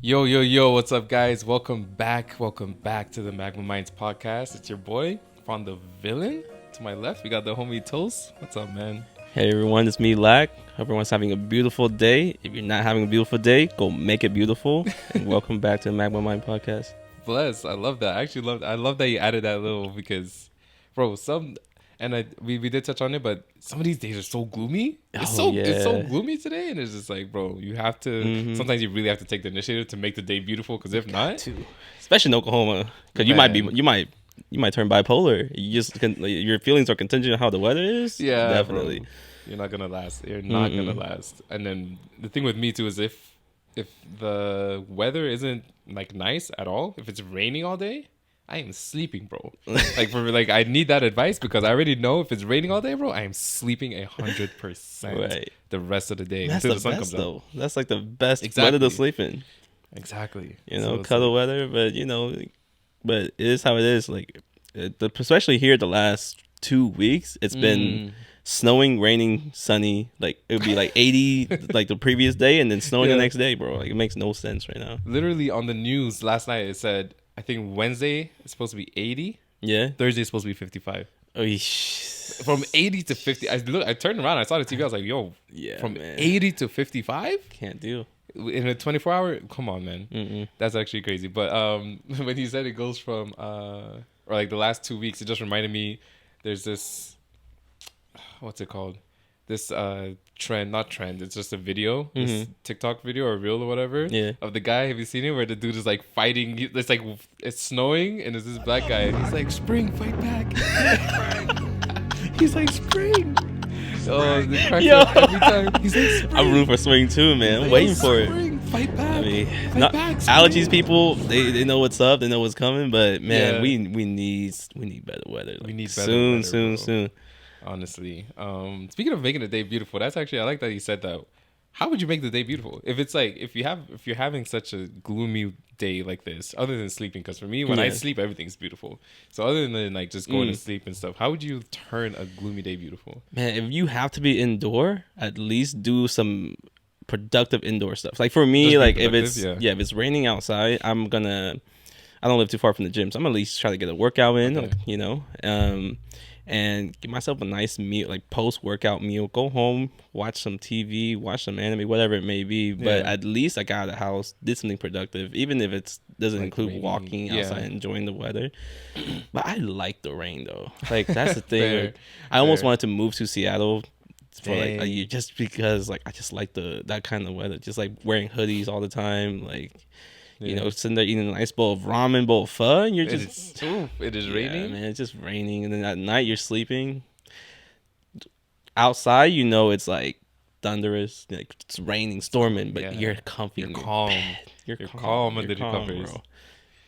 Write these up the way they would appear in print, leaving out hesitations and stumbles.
Yo, yo, yo, what's up, guys? Welcome back to the Magma Minds podcast. It's your boy, Von the Villain. To my left, we got the homie Toast. What's up, man? Hey everyone, it's me, Lack. Hope everyone's having a beautiful day. If you're not having a beautiful day, go make it beautiful. And welcome back to the Magma Mind podcast. Bless. I love that. I love that you added that little because, bro, we did touch on it, but some of these days are so gloomy. It's so gloomy today, and it's just like, bro, you have to. Sometimes you really have to take the initiative to make the day beautiful, because if not, especially in Oklahoma, because you might turn bipolar. Your feelings are contingent on how the weather is. Yeah, definitely. Bro, you're not gonna last. You're not gonna last. And then the thing with me too is if the weather isn't like nice at all, if it's raining all day, I am sleeping, bro. I need that advice because I already know if it's raining all day, bro, I am sleeping 100% the rest of the day until the sun comes out. That's like the best weather to sleep in. Exactly. Cuddle weather, but but it is how it is. Especially here the last 2 weeks, it's been snowing, raining, sunny. Like it would be like 80 like the previous day, and then snowing the next day, bro. Like it makes no sense right now. Literally on the news last night, it said, I think Wednesday is supposed to be 80. Yeah. Thursday is supposed to be 55. From 80 to 50. I turned around. I saw the TV. I was like, yo, from 80 to 55? Can't do. In a 24-hour? Come on, man. That's actually crazy. But when he said it goes from, or like the last 2 weeks, it just reminded me, there's this, what's it called? This not trend, it's just a video, this TikTok video or reel or whatever of the guy. Have you seen it where the dude is like fighting? It's like it's snowing and there's this black guy and he's like, spring, fight back. He's like, spring. Oh, the crack up every time. He's like, spring. I'm rooting for spring too, man. I'm waiting for spring, it. Fight back. I mean, fight back, allergies people, they know what's up, they know what's coming, but man, we need better weather. Like, we need better soon. Honestly, speaking of making the day beautiful, that's actually, I like that you said that. How would you make the day beautiful? If it's like, if you're having such a gloomy day like this, other than sleeping, because for me, when I sleep, everything's beautiful. So other than like just going to sleep and stuff, how would you turn a gloomy day beautiful? Man, if you have to be indoor, at least do some productive indoor stuff. Like for me, like if it's raining outside, I don't live too far from the gym, so I'm at least try to get a workout in, and give myself a nice meal, like post-workout meal. Go home, watch some TV, watch some anime, whatever it may be. But at least I got out of the house, did something productive, even if it doesn't like include walking outside, enjoying the weather. But I like the rain, though. Like, that's the thing. I almost wanted to move to Seattle for like a year, just because like I just like that kind of weather. Just like wearing hoodies all the time, like. Sitting there eating a nice bowl of ramen, bowl of pho, and you're just... It is raining? Man, it's just raining. And then at night, you're sleeping. Outside, it's like thunderous. Like it's raining, storming, but you're comfy. You're calm. You're calm under the covers. Bro.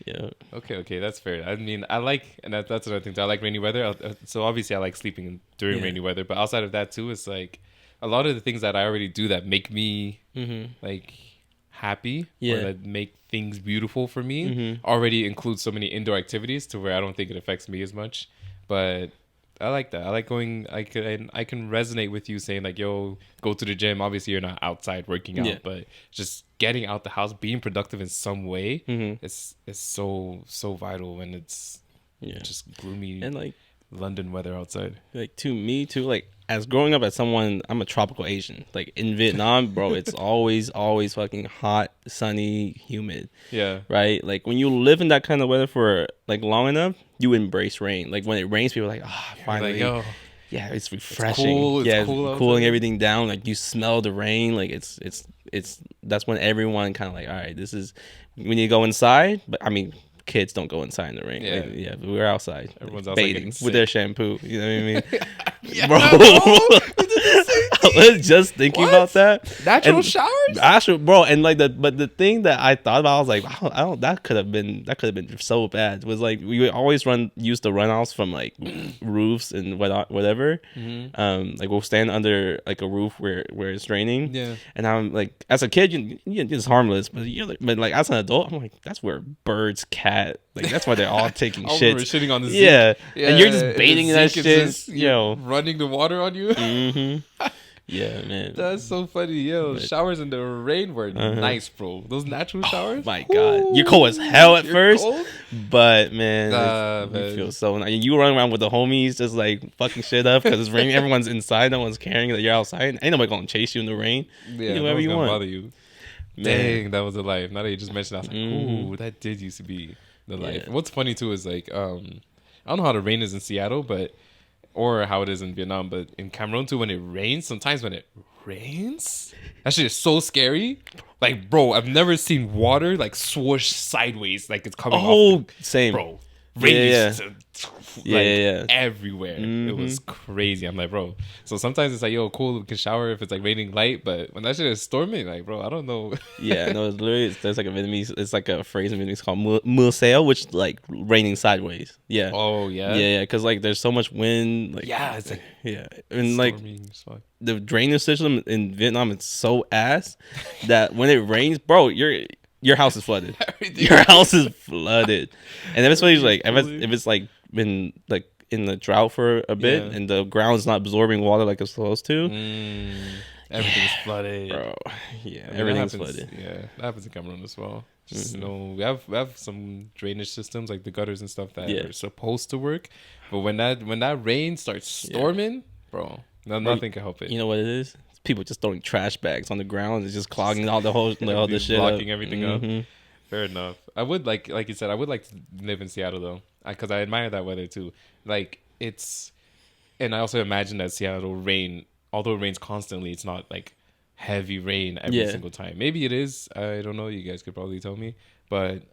Yeah. Okay, that's fair. I mean, I like... And that's another thing, too. I like rainy weather. So obviously, I like sleeping during rainy weather. But outside of that, too, it's like... A lot of the things that I already do that make me, like... happy or that make things beautiful for me already includes so many indoor activities to where I don't think it affects me as much. But I like that. I like going. I can resonate with you saying like, yo, go to the gym. Obviously you're not outside working out, but just getting out the house, being productive in some way is so vital when it's just gloomy and like London weather outside. Like to me too, like as growing up as someone, I'm a tropical Asian. Like in Vietnam, bro, it's always fucking hot, sunny, humid. Yeah. Right? Like when you live in that kind of weather for like long enough, you embrace rain. Like when it rains, people are like, finally. Like, yeah, it's refreshing. It's cool cooling everything down. Like you smell the rain. Like it's that's when everyone kind of like, all right, this is, we need to go inside. But I mean, kids don't go inside in the rain. Like, we're outside. Everyone's outside bathing with their shampoo. You know what I mean? Bro, I was just thinking about that. Natural showers? Actual, bro, and like the thing that I thought about, I was like, I don't that could have been so bad. It was like we would always use the runoffs from like roofs and whatever. Like we'll stand under like a roof where it's raining. Yeah. And I'm like, as a kid, it's harmless, but but like as an adult, I'm like, that's where birds, cat, like that's why they're all taking shit. Shitting on the zik. Yeah, and you're just bathing in that shit. Running the water on you. Yeah, man. That's so funny, yo. But, showers in the rain were nice, bro. Those natural showers. Oh my God, you're cold as hell at first, cold? but man, man. you feel so nice. You run around with the homies, just like fucking shit up because it's raining. Everyone's inside, no one's caring that you're outside. Ain't nobody gonna chase you in the rain. Yeah, you do whatever you want. Bother you. Man. Dang, that was the life. Now that you just mentioned, I was like, ooh, that did used to be the life. Yeah. What's funny too is like, I don't know how the rain is in Seattle, or how it is in Vietnam, but in Cameroon too, when it rains, sometimes when it rains, that shit is so scary. Like, bro, I've never seen water like swoosh sideways, like it's coming off. Oh, same, bro. Rain yeah. everywhere. It was crazy. I'm like, bro. So sometimes it's like, yo, cool, we can shower if it's like raining light, but when that shit is storming, like, bro, I don't know. Yeah, no, it's literally there's like a Vietnamese. It's like a phrase in Vietnamese called mưa sao, which like raining sideways. Yeah. Oh yeah. Yeah, because like there's so much wind. Like, yeah, it's like and like the drainage system in Vietnam is so ass that when it rains, bro, your house is flooded. Your house is flooded, and if it's like if it's like been like in the drought for a bit and the ground's not absorbing water like it's supposed to, everything's flooded, bro. Yeah, everything's flooded. Yeah, that happens in Cameroon as well. Just we have some drainage systems like the gutters and stuff that are supposed to work, but when that rain starts storming, bro, nothing can help it. You know what it is? People just throwing trash bags on the ground. It's just clogging all the whole all the shit, blocking everything up. Fair enough. I would like you said, I would like to live in Seattle though, because I admire that weather too. Like and I also imagine that Seattle rain, although it rains constantly, it's not like heavy rain every single time. Maybe it is. I don't know. You guys could probably tell me. But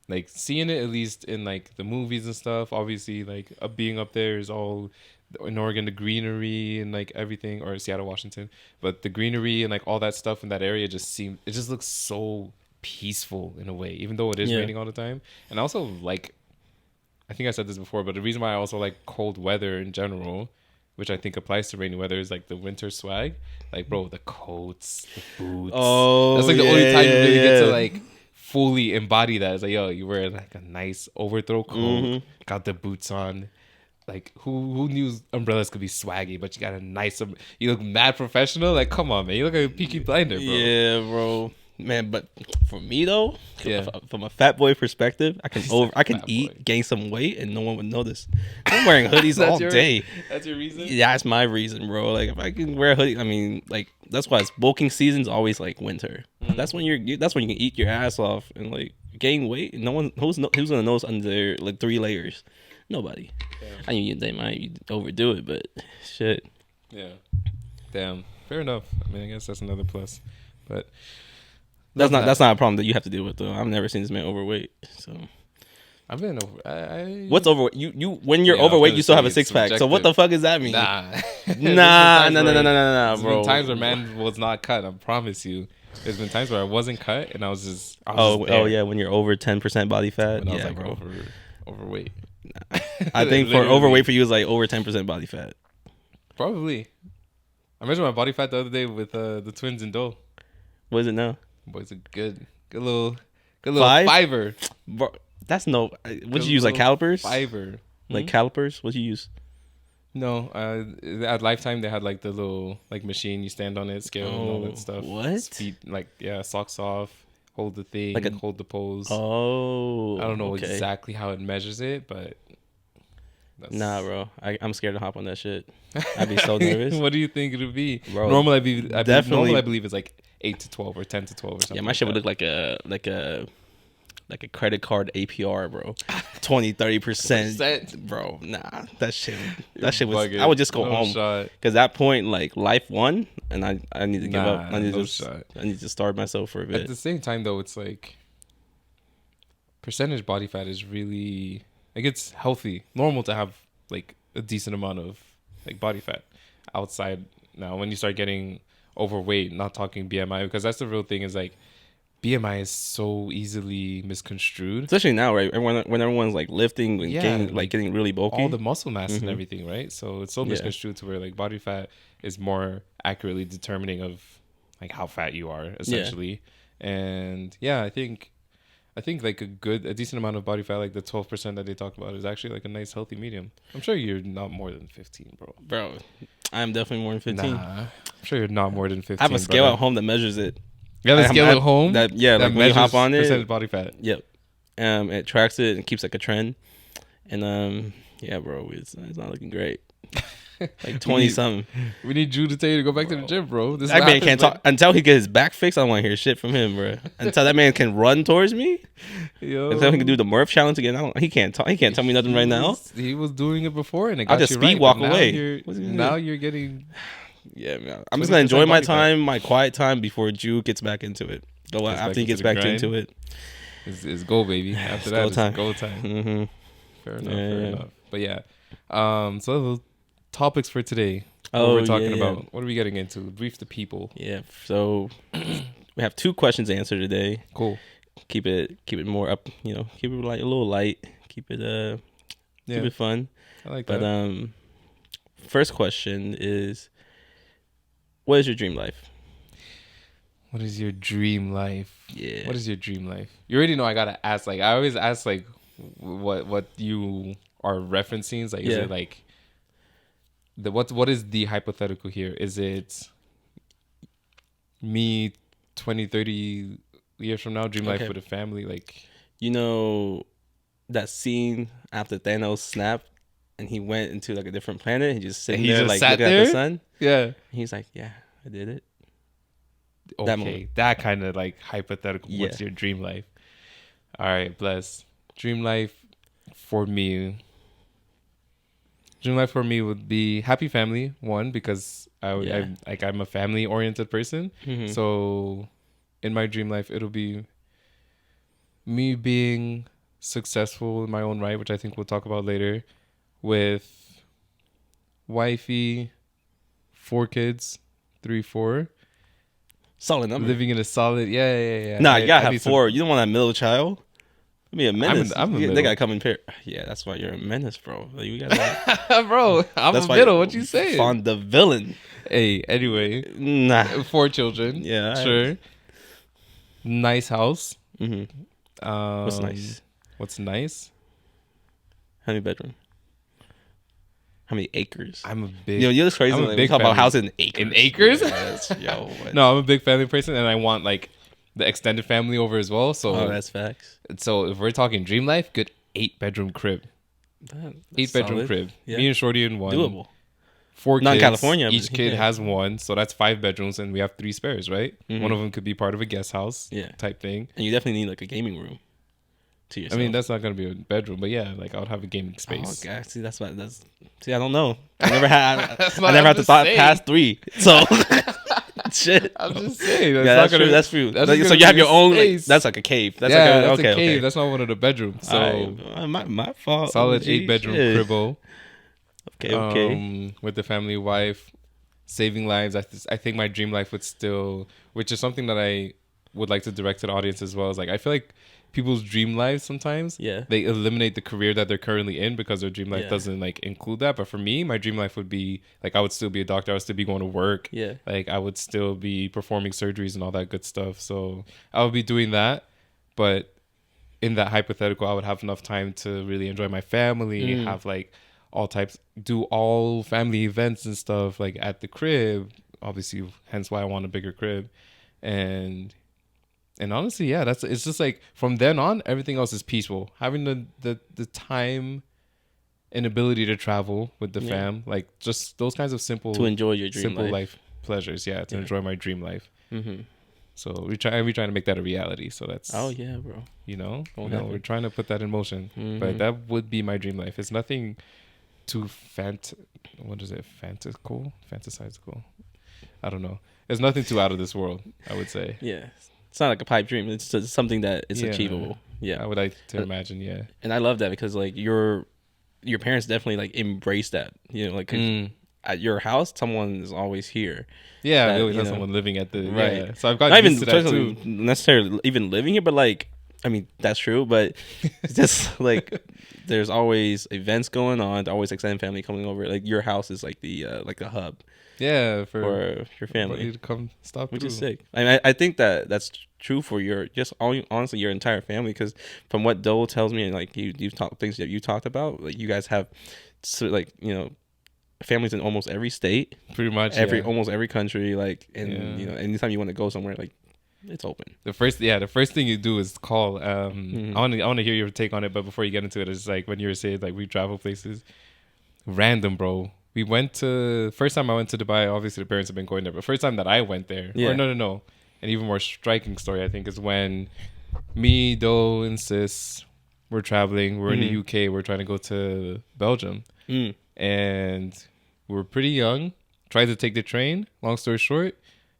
like seeing it at least in like the movies and stuff. Obviously, like being up there is all. In Oregon, the greenery and like everything, or Seattle, Washington, but the greenery and like all that stuff in that area it just looks so peaceful in a way, even though it is raining all the time. And I also like, I think I said this before, but the reason why I also like cold weather in general, which I think applies to rainy weather, is like the winter swag. Like, bro, the coats, the boots. Oh, that's like the only time you really get to like fully embody that. It's like, yo, you wear like a nice overthrow coat, got the boots on. Like, who knew umbrellas could be swaggy, but you got a nice, you look mad professional. Like, come on, man. You look like a Peaky Blinder, bro. Yeah, bro. Man, but for me, though, from a fat boy perspective, I can eat, gain some weight, and no one would notice. I'm wearing hoodies all day. That's your reason? Yeah, that's my reason, bro. Like, if I can wear a hoodie, I mean, like, that's why it's bulking season's always, like, winter. That's when you can eat your ass off and, like, gain weight. And no one, who's gonna notice under, like, 3 layers? Nobody. I mean, they might overdo it, but shit. Yeah. Damn. Fair enough. I mean, I guess that's another plus. But that's not a problem that you have to deal with though. I've never seen this man overweight. So I've been over. What's overweight? You when you're overweight, you still have a 6-pack. So what the fuck does that mean? Nah. Nah, bro. There's been times where man was not cut. I promise you. There's been times where I wasn't cut and I was just. Oh yeah, when you're over 10% body fat. When I was yeah, like bro. Overweight. I think for overweight for you is like over 10% body fat. Probably. I measured my body fat the other day with the twins in Dole. What is it now? Boy, it's a good little fiver. Bro, that's no. What you use, like calipers? Fiver. Like calipers? What you use? No, at Lifetime they had like the little like machine you stand on it, scale and all that stuff. What? Speed, like socks off, hold the thing, like hold the pose. Oh, I don't know exactly how it measures it, but nah, bro. I'm scared to hop on that shit. I'd be so nervous. What do you think it would be? Bro, normal, I believe it's like 8 to 12 or 10 to 12 or something. Yeah, my shit would look like a credit card APR, bro. 20-30%, bro. Nah, that shit was. Bugging. I would just go home because that point, like life won, and I need to give up. I need to starve myself for a bit. At the same time, though, it's like percentage body fat is really like it's healthy, normal to have like a decent amount of like body fat outside. Now, when you start getting overweight, not talking BMI, because that's the real thing is like. BMI is so easily misconstrued, especially now, right? When everyone's like lifting and getting really bulky, all the muscle mass and everything, right? So it's so misconstrued to where like body fat is more accurately determining of like how fat you are essentially. And I think like a decent amount of body fat, like the 12% that they talk about, is actually like a nice healthy medium. I'm sure you're not more than 15, bro. I'm definitely more than 15. Nah, I'm sure you're not more than 15. I have a scale at home that measures it. You have a scale at home? That like when you hop on it, percentage body fat. Yep. It tracks it and keeps like a trend. And yeah, bro, it's not looking great. Like 20 something. We need Drew to tell you to go back to the gym, bro. That man can't talk until he gets his back fixed. I don't want to hear shit from him, bro. Until that man can run towards me, until he can do the Murph challenge again. He can't talk. He can't tell me nothing right now. He was doing it before, and it got I'll just you speed right, walk away. Now you're getting. Yeah, man. I'm just gonna enjoy my time, my quiet time before Drew gets back into it. After he gets back into it, it's go, baby. After that, it's go time. Mm-hmm. Fair enough. But yeah, so the topics for today. What we're talking about. What are we getting into? Brief the people. Yeah. So we have 2 questions to answer today. Cool. Keep it more up. Keep it like a little light. Keep it keep it fun. I like that. But first question is, what is your dream life? What is your dream life? Yeah. What is your dream life? You already know I gotta ask. Like I always ask, like what you are referencing. Like is it like what is the hypothetical here? Is it me 20, 30 years from now, dream life with a family? Like that scene after Thanos snapped and he went into like a different planet. He just sitting there like looking at the sun. Yeah. And he's like, yeah, I did it. Okay, that kind of like hypothetical. Yeah. What's your dream life? All right, bless. Dream life for me would be happy family. One, because I'm a family oriented person. Mm-hmm. So in my dream life, it'll be me being successful in my own right, which I think we'll talk about later, with wifey, 4 kids, 3, 4. Solid number. Living in a solid, yeah. Nah, you gotta have 4. You don't want that middle child. Be a menace. They gotta come in pair. Yeah, that's why you're a menace, bro. Like, you gotta, bro. I'm a middle. What you saying? On the villain. Hey, anyway. Nah. 4 children. Yeah, sure. Nice house. Mm-hmm. What's nice? What's nice? How many bedroom? How many acres? I'm a big. You're just crazy. We talk about houses in acres. In acres? Yo. No, I'm a big family person, and I want like the extended family over as well. So that's facts. So if we're talking dream life, good 8-bedroom crib. 8-bedroom crib. Yeah. Me and Shorty in one. Doable. 4 kids. Not in California. Each kid has one, so that's 5 bedrooms, and we have 3 spares, right? Mm-hmm. One of them could be part of a guest house, type thing. And you definitely need like a gaming room to yourself. I mean, that's not gonna be a bedroom, but yeah, like I would have a gaming space. Oh, God. See, I don't know. I never had. I never had to thought past 3. So. Shit. I'm just saying. That's true. That's true. So you have your own. Like, that's like a cave. That's that's a cave. Okay. That's not one of the bedrooms. So my fault. Solid 8-bedroom cribble. Okay. With the family, wife, saving lives. I think my dream life would still, which is something that I would like to direct to the audience as well. Is like I feel like people's dream lives sometimes they eliminate the career that they're currently in because their dream life doesn't like include that. But for me, my dream life would be like I would still be a doctor. I would still be going to work. Like I would still be performing surgeries and all that good stuff. So I would be doing that. But in that hypothetical, I would have enough time to really enjoy my family, have like do all family events and stuff like at the crib. Obviously, hence why I want a bigger crib. And honestly, it's just like from then on, everything else is peaceful. Having the time and ability to travel with the fam, like just those kinds of simple to enjoy your dream simple life pleasures. To enjoy my dream life. Mm-hmm. So we're trying to make that a reality. So that's bro. We're trying to put that in motion. Mm-hmm. But that would be my dream life. It's nothing too fantastical. I don't know. It's nothing too out of this world, I would say. Yeah. It's not like a pipe dream. It's just something that is achievable. Yeah. I would like to imagine, yeah. And I love that because like your parents definitely like embrace that. Like at your house, someone is always here. Yeah, we always have someone living at the right. Yeah. So I've got used to that too. Necessarily even living here, but like I mean that's true, but it's just like there's always events going on. There's always extended family coming over. Like your house is like the hub. Yeah, for your family to come stop, which is sick. I mean, I think that's true for honestly your entire family. Because from what Dole tells me, and like you've talked things that you talked about, like you guys have, like families in almost every state, pretty much almost every country. Like, and you know, anytime you want to go somewhere, like, it's open. The first thing you do is call. I want to hear your take on it, but before you get into it, it's like when you were saying like we travel places, random, bro. We went to first time I went to Dubai. Obviously, the parents have been going there, but first time that I went there, or no, an even more striking story I think is when me, Do, and Sis were traveling. We're in the UK. We're trying to go to Belgium, and we were pretty young. Tried to take the train. Long story short,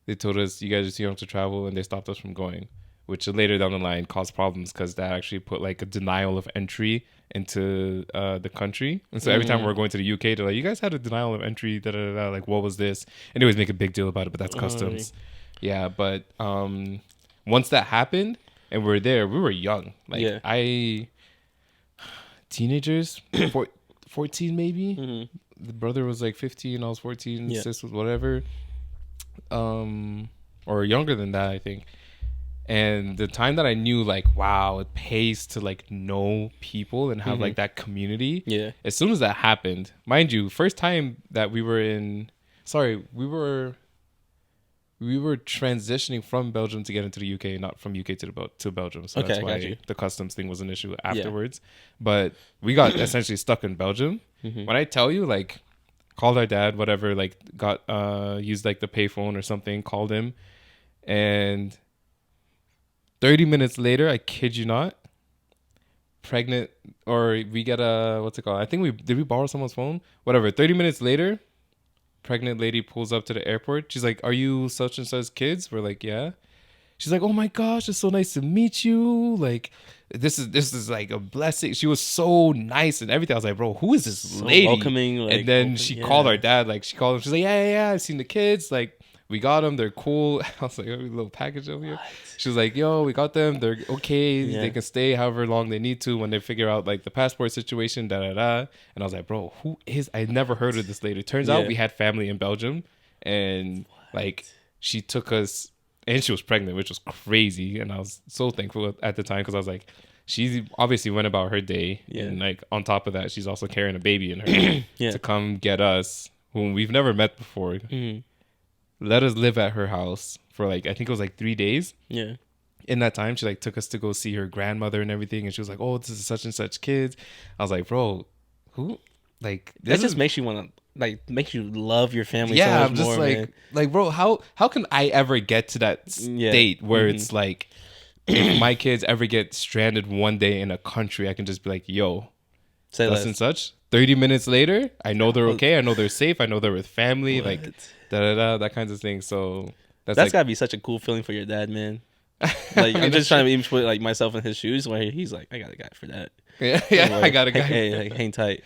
they told us you guys are too young to travel, and they stopped us from going, which later down the line caused problems because that actually put like a denial of entry into the country. And so every time we're going to the UK, they're like, you guys had a denial of entry, da da da. Like, what was this? And they always make a big deal about it, but that's customs. Yeah, but once that happened and we were there, we were young. Like teenagers, 14 maybe. The brother was like 15, I was 14, sis was whatever. Or younger than that, I think. And the time that I knew, like, wow, it pays to like know people and have like that community. Yeah. As soon as that happened, mind you, first time that we were transitioning from Belgium to get into the UK, not from UK to Belgium. So that's why the customs thing was an issue afterwards. But we got essentially stuck in Belgium. When I tell you, like, called our dad, whatever, like got used like the payphone or something, called him, and 30 minutes later, I kid you not, pregnant, or we get a, what's it called? I think we borrow someone's phone? Whatever. 30 minutes later, pregnant lady pulls up to the airport. She's like, are you such and such kids? We're like, yeah. She's like, oh my gosh, it's so nice to meet you. Like, this is like a blessing. She was so nice and everything. I was like, bro, who is this lady? Welcoming. Like, and then she called our dad. Like, she called him. She's like, yeah, I've seen the kids. Like, we got them. They're cool. I was like, a little package over here. She was like, yo, we got them. They're okay. Yeah. They can stay however long they need to when they figure out like the passport situation, da da da. And I was like, bro, who is? I never heard of this lady. Turns out we had family in Belgium, and like she took us, and she was pregnant, which was crazy. And I was so thankful at the time because I was like, she obviously went about her day, and like on top of that, she's also carrying a baby in her to come get us, whom we've never met before. Let us live at her house for like, I think it was like 3 days. Yeah. In that time, she like took us to go see her grandmother and everything. And she was like, oh, this is such and such kids. I was like, bro, who? Like, that just makes you want to, like, makes you love your family so much I'm just more, man. Like, bro, how can I ever get to that state where it's like, if my kids ever get stranded one day in a country, I can just be like, yo, say such and such. 30 minutes later, I know they're okay. I know they're safe. I know they're with family. Like, that kinds of thing. So that's like, gotta be such a cool feeling for your dad, man. Like, I'm just trying to even put like myself in his shoes where he's like, I got a guy for that. Yeah, like, I got a guy. Hey, like, hang tight.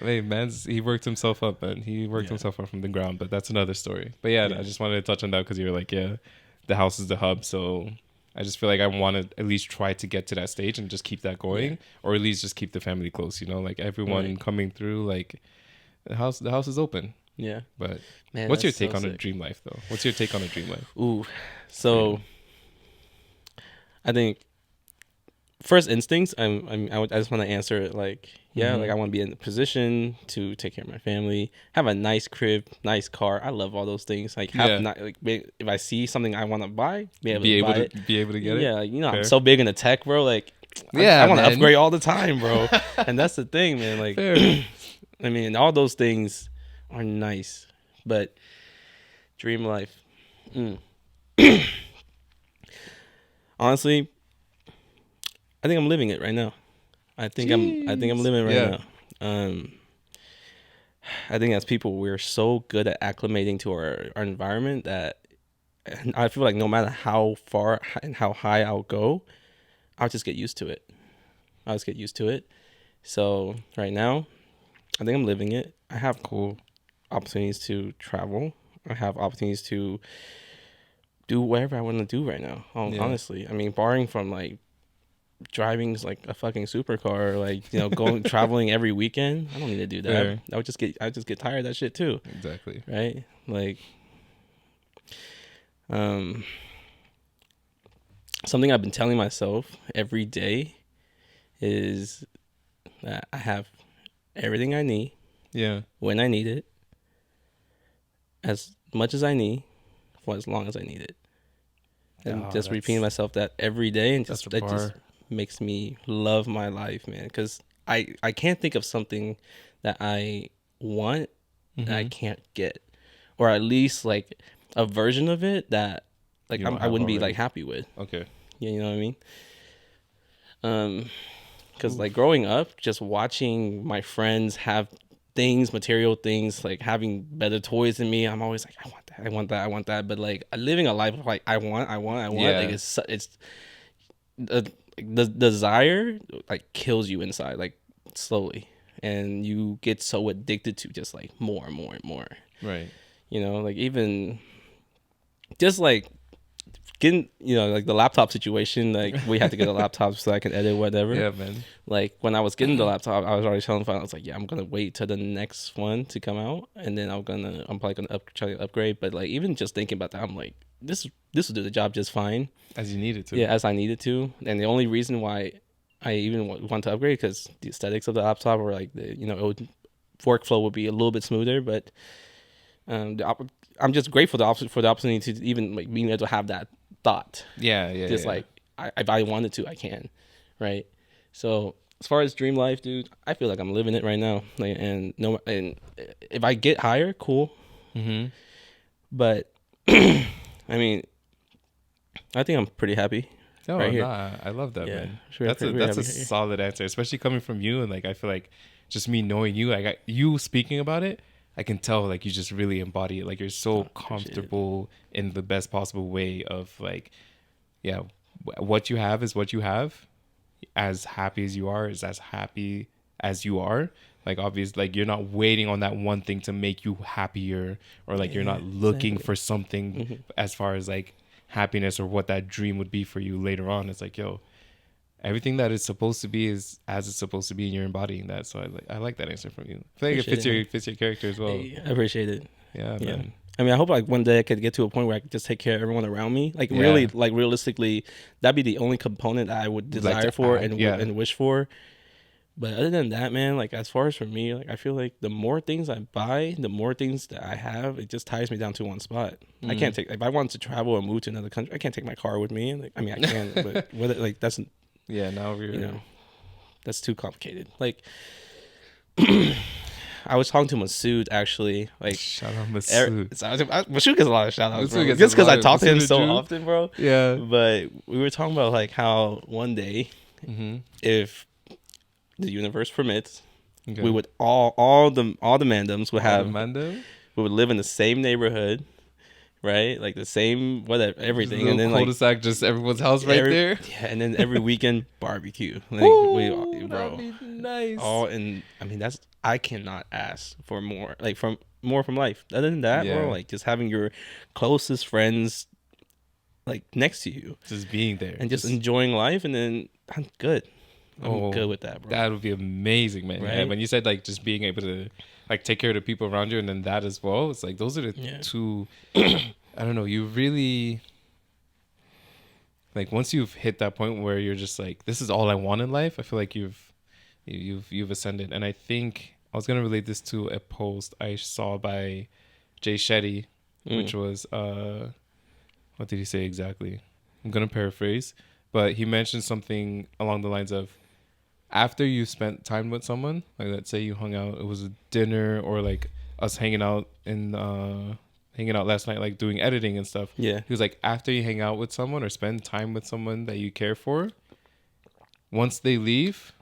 Hey, man, he worked himself up, man. He worked himself up from the ground, but that's another story. But I just wanted to touch on that because you were like, the house is the hub. So I just feel like I want to at least try to get to that stage and just keep that going, or at least just keep the family close. You know, like everyone coming through, like the house is open. Yeah, but man, what's your take on a dream life, though? What's your take on a dream life? Ooh, so I think first instincts, I just want to answer it like, like I want to be in a position to take care of my family, have a nice crib, nice car. I love all those things. Like, if I see something I want to buy, be able to get it. Yeah, like, you know, fair. I'm so big into tech, bro. Like, I want to upgrade all the time, bro. And that's the thing, man. Like, I mean, all those things are nice, but dream life. Honestly, I think I'm living it right now. I think I'm living it right now. I think as people, we're so good at acclimating to our environment that I feel like no matter how far and how high I'll go, I'll just get used to it. So right now, I think I'm living it. I have cool opportunities to travel. I have opportunities to do whatever I want to do right now. Honestly, I mean, barring from like driving like a fucking supercar, like, you know, going traveling every weekend, I don't need to do that. Fair. I just get tired of that shit too. Exactly. Right? Like, something I've been telling myself every day is that I have everything I need. Yeah. When I need it, as much as I need for as long as I need it. And just repeating myself that every day, and just that just makes me love my life, man. Because I can't think of something that I want that I can't get, or at least like a version of it that like I wouldn't be like happy with. Okay. Yeah, you know what I mean? Because like growing up, just watching my friends have things, material things, like having better toys than me, I'm always like, I want that. But like living a life of like I want. Yeah. Like it's the desire like kills you inside, like slowly, and you get so addicted to just like more and more and more. Right. You know, like even just like getting, you know, like the laptop situation, like we had to get a laptop so I can edit whatever. Yeah, man. Like when I was getting the laptop, I was already telling Fine, I was like, yeah, I'm gonna wait till the next one to come out, and then I'm probably gonna try to upgrade. But like even just thinking about that, I'm like, this will do the job just fine, as you needed to. Yeah, as I needed to. And the only reason why I even want to upgrade, because the aesthetics of the laptop, or like the, you know, workflow would be a little bit smoother. But I'm just grateful for the opportunity to even like being able to have that thought. Just like if I wanted to, I can, right? So as far as dream life, dude, I feel like I'm living it right now. Like, and if I get higher, cool. But I mean, I think I'm pretty happy. Oh, right here. I love that, man. That's a solid answer, especially coming from you. And like, I feel like just me knowing you, I got you speaking about it, I can tell like you just really embody it. Like you're so comfortable in the best possible way of like, yeah, what you have is what you have. As happy as you are is as happy as you are. Like obviously, like you're not waiting on that one thing to make you happier, or like you're not looking for something as far as like happiness or what that dream would be for you later on. It's like, yo, everything that it's supposed to be is as it's supposed to be, and you're embodying that. So I like that answer from you. I feel like it fits your character as well. I appreciate it. Yeah, man. I mean, I hope like one day I could get to a point where I could just take care of everyone around me. Like really, like realistically, that'd be the only component I would desire for and wish for. But other than that, man, like as far as for me, like I feel like the more things I buy, the more things that I have, it just ties me down to one spot. I can't take, if I want to travel or move to another country, I can't take my car with me. Like, I mean, I can, but whether like that's now we're, you know, that's too complicated. Like I was talking to Masood actually. Like shout out Masood. Masood gets a lot of shout outs, bro. Just because I talk to him so often, bro. Yeah. But we were talking about like how one day, if the universe permits, we would all the mandems would have we would live in the same neighborhood, right? Like the same whatever everything, and then cul-de-sac, just everyone's house right there. Yeah, and then every weekend barbecue. Like bro, that'd be nice. And I mean I cannot ask for more. Like more from life. Other than that, bro, like just having your closest friends like next to you, just being there, and just enjoying life, and then I'm good. I'm good with that, bro. That would be amazing, man. Right? Yeah, when you said like just being able to like take care of the people around you, and then that as well, it's like those are the two. I don't know. You really like once you've hit that point where you're just like, this is all I want in life. I feel like you've ascended. And I think I was gonna relate this to a post I saw by Jay Shetty, which was what did he say exactly? I'm gonna paraphrase, but he mentioned something along the lines of, after you spent time with someone, like let's say you hung out, it was a dinner or like us hanging out last night, like doing editing and stuff. Yeah. He was like, after you hang out with someone or spend time with someone that you care for, once they leave,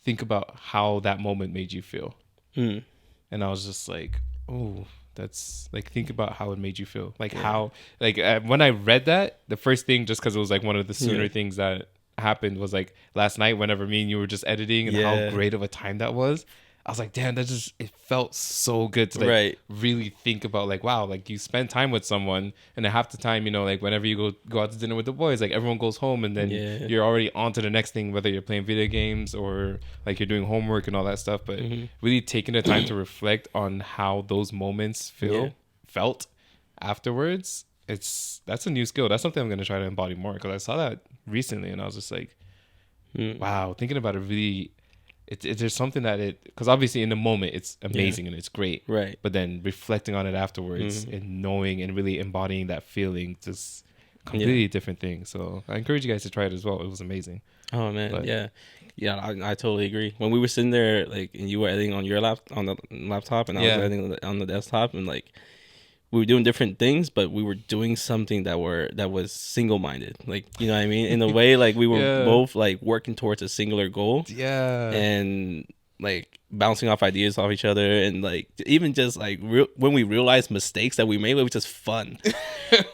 think about how that moment made you feel. And I was just like, oh, that's like, think about how it made you feel. Like how, like when I read that, the first thing, just because it was like one of the sooner things that happened was like last night whenever me and you were just editing and how great of a time that was. I was like, damn, it felt so good to like really think about like, wow, like you spend time with someone, and half the time, you know, like whenever you go out to dinner with the boys, like everyone goes home and then you're already on to the next thing, whether you're playing video games or like you're doing homework and all that stuff. But really taking the time to reflect on how those moments felt afterwards, that's a new skill. That's something I'm going to try to embody more, because I saw that recently and I was just like, wow, thinking about it really there's something that because obviously in the moment it's amazing and it's great, right? But then reflecting on it afterwards and knowing and really embodying that feeling, just completely different thing. So I encourage you guys to try it as well. It was amazing. Oh man, yeah, I totally agree. When we were sitting there, like, and you were editing on your on the laptop, and I was editing on the desktop, and like we were doing different things, but we were doing something that was single minded. Like, you know what I mean? In a way, like we were both like working towards a singular goal. Yeah. And like bouncing off ideas off each other, and like even just like when we realized mistakes that we made, it was just fun.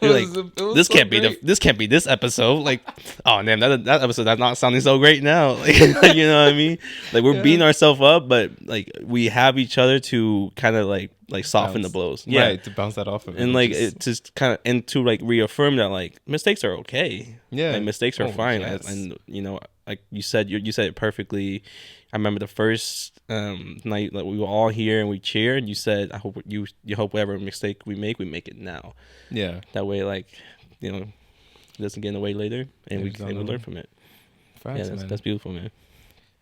This can't be this episode. Like, oh damn, that episode that's not sounding so great now. Like, you know what I mean? Like, we're beating ourselves up, but like we have each other to kind of like soften the blows. Yeah, right, to bounce that off of it. And like it just kind of, and to like reaffirm that like mistakes are okay. Yeah, like mistakes are fine. And you know, like you said it perfectly. I remember the first night, like, we were all here and we cheered. You said, "I hope you hope whatever mistake we make it now." Yeah. That way, like, you know, it doesn't get in the way later, and we learn from it. Facts, that's beautiful, man.